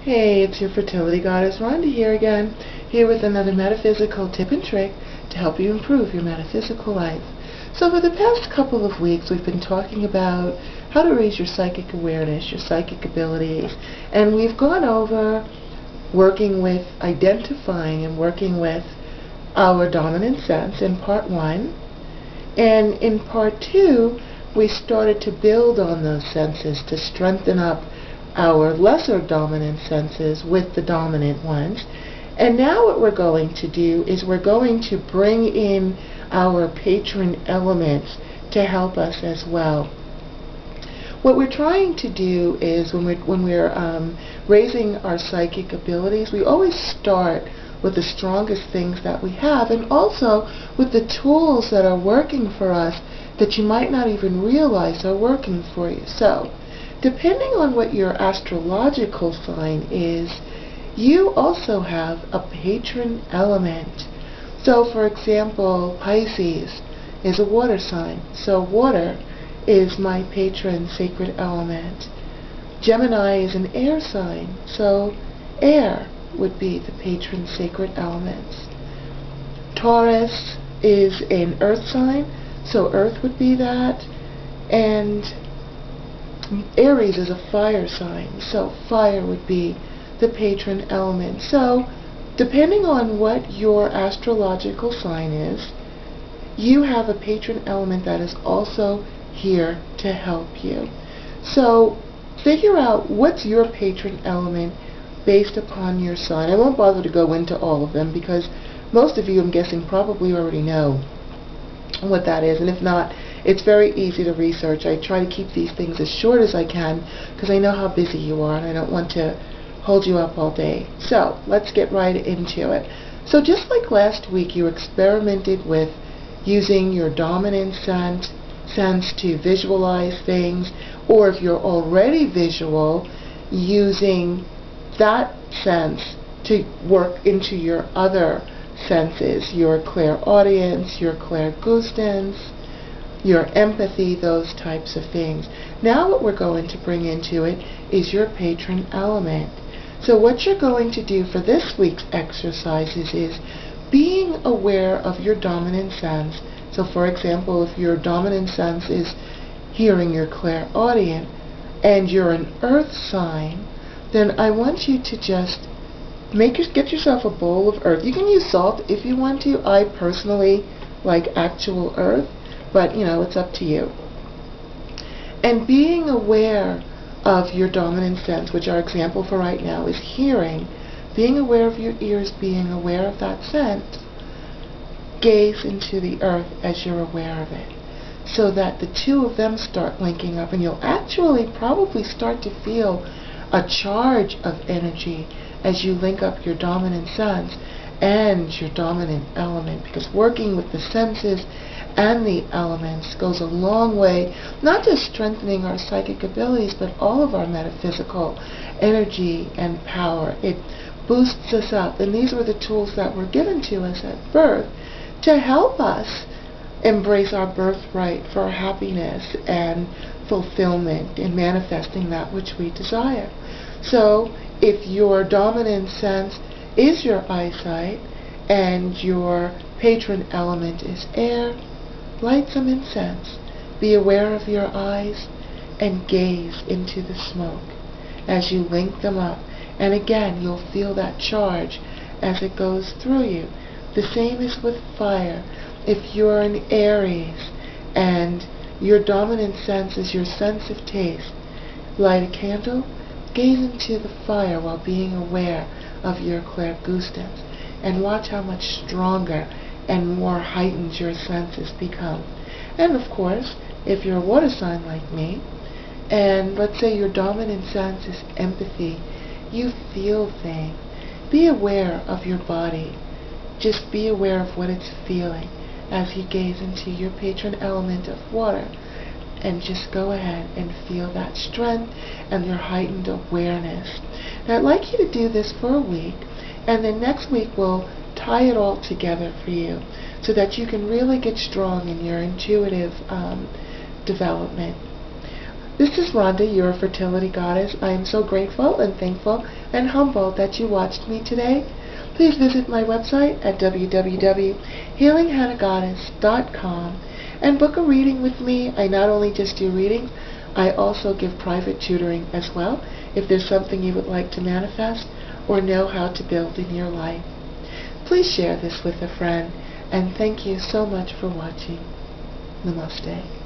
Hey, it's your fertility goddess Rhonda here again, here with another metaphysical tip and trick to help you improve your metaphysical life. So for the past couple of weeks we've been talking about how to raise your psychic awareness, your psychic abilities, and we've gone over working with identifying and working with our dominant sense in part 1, and in part 2 we started to build on those senses to strengthen up our lesser dominant senses with the dominant ones. And now what we're going to do is we're going to bring in our patron elements to help us as well. What we're trying to do is when we're raising our psychic abilities, we always start with the strongest things that we have, and also with the tools that are working for us that you might not even realize are working for you. So depending on what your astrological sign is, you also have a patron element. So for example, Pisces is a water sign, so water is my patron sacred element. Gemini is an air sign, so air would be the patron sacred elements. Taurus is an earth sign, so earth would be that. And Aries is a fire sign, so fire would be the patron element. So depending on what your astrological sign is, you have a patron element that is also here to help you. So figure out what's your patron element based upon your sign. I won't bother to go into all of them because most of you, I'm guessing, probably already know what that is, and if not, it's very easy to research. I try to keep these things as short as I can because I know how busy you are and I don't want to hold you up all day. So let's get right into it. So just like last week, you experimented with using your dominant sense to visualize things, or if you're already visual, using that sense to work into your other senses, your clairaudience, your clairgustance, your empathy, those types of things. Now what we're going to bring into it is your patron element. So what you're going to do for this week's exercises is being aware of your dominant sense. So for example, if your dominant sense is hearing, your clairaudient, and you're an earth sign, then I want you to just get yourself a bowl of earth. You can use salt if you want to. I personally like actual earth, but you know, it's up to you. And being aware of your dominant sense, which our example for right now is hearing, being aware of your ears, being aware of that sense, gaze into the earth as you're aware of it, so that the two of them start linking up, and you'll actually probably start to feel a charge of energy as you link up your dominant sense and your dominant element, because working with the senses and the elements goes a long way, not just strengthening our psychic abilities, but all of our metaphysical energy and power. It boosts us up, and these were the tools that were given to us at birth to help us embrace our birthright for happiness and fulfillment in manifesting that which we desire. So if your dominant sense is your eyesight and your patron element is air, light some incense. Be aware of your eyes and gaze into the smoke as you link them up. And again, you'll feel that charge as it goes through you. The same is with fire. If you're an Aries and your dominant sense is your sense of taste, light a candle, gaze into the fire while being aware of your clairgustance, and watch how much stronger and more heightened your senses become. And of course, if you're a water sign like me, and let's say your dominant sense is empathy, you feel things, be aware of your body. Just be aware of what it's feeling as you gaze into your patron element of water, and just go ahead and feel that strength and your heightened awareness. Now I'd like you to do this for a week, and then next week we'll tie it all together for you so that you can really get strong in your intuitive development. This is Rhonda, your fertility goddess. I am so grateful and thankful and humbled that you watched me today. Please visit my website at www.healinghanagoddess.com and book a reading with me. I not only just do readings, I also give private tutoring as well if there's something you would like to manifest or know how to build in your life. Please share this with a friend, and thank you so much for watching. Namaste.